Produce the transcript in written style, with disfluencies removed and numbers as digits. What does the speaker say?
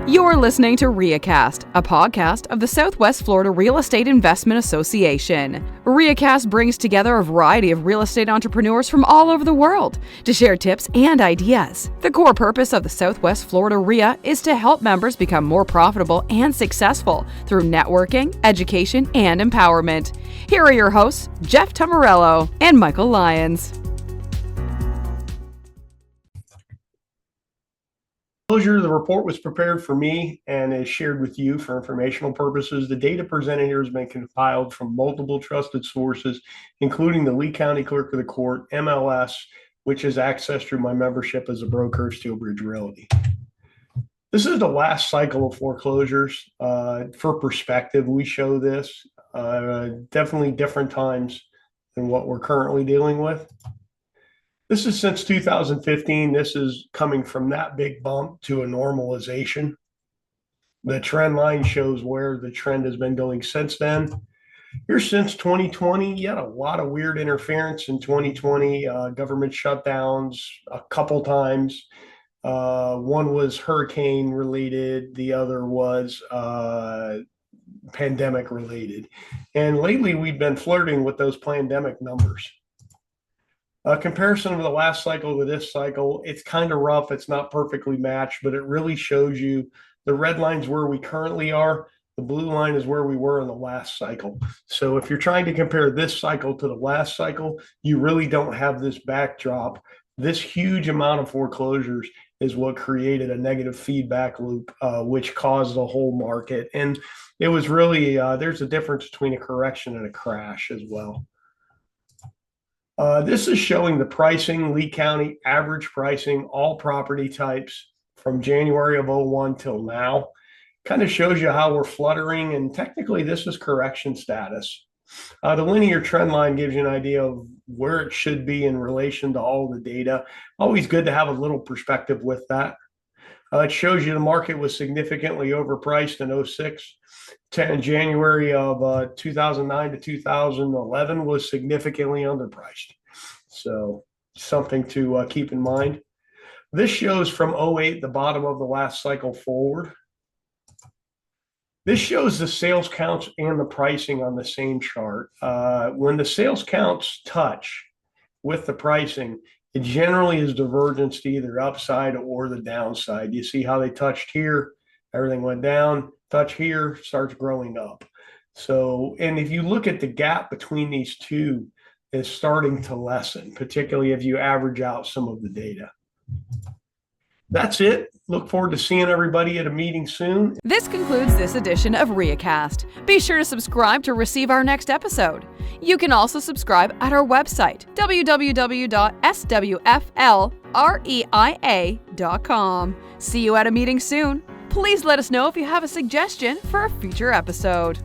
You're listening to RIAcast, a podcast of the Southwest Florida Real Estate Investment Association. RIAcast brings together a variety of real estate entrepreneurs from all over the world to share tips and ideas. The core purpose of the Southwest Florida RIA is to help members become more profitable and successful through networking, education, and empowerment. Here are your hosts, Jeff Tamarello and Michael Lyons. Foreclosure, the report was prepared for me and is shared with you for informational purposes. The data presented here has been compiled from multiple trusted sources, including the Lee County Clerk of the Court, MLS, which is accessed through my membership as a broker of Steelbridge Realty. This is the last cycle of foreclosures. For perspective, we show this definitely different times than what we're currently dealing with. This is since 2015. This is coming from that big bump to a normalization. The trend line shows where the trend has been going since then. Here since 2020, you had a lot of weird interference in 2020, government shutdowns a couple times. One was hurricane related, the other was pandemic related. And lately we've been flirting with those pandemic numbers. A comparison of the last cycle to this cycle, it's kind of rough. It's not perfectly matched, but it really shows you the red line's where we currently are. The blue line is where we were in the last cycle. So if you're trying to compare this cycle to the last cycle, you really don't have this backdrop. This huge amount of foreclosures is what created a negative feedback loop, which caused the whole market. And it was really, there's a difference between a correction and a crash as well. This is showing the pricing, Lee County average pricing, all property types from January of 01 till now. Kind of shows you how we're fluttering, and technically this is correction status. The linear trend line gives you an idea of where it should be in relation to all the data. Always good to have a little perspective with that. It shows you the market was significantly overpriced in 06. January of 2009 to 2011 was significantly underpriced. So something to keep in mind. This shows from 08, the bottom of the last cycle forward. This shows the sales counts and the pricing on the same chart. When the sales counts touch with the pricing, it generally is divergence to either upside or the downside. You see how they touched here, everything went down, touch here, starts growing up. So, and if you look at the gap between these two, it's starting to lessen, particularly if you average out some of the data. That's it. Look forward to seeing everybody at a meeting soon. This concludes this edition of RIAcast. Be sure to subscribe to receive our next episode. You can also subscribe at our website, www.swflreia.com. See you at a meeting soon. Please let us know if you have a suggestion for a future episode.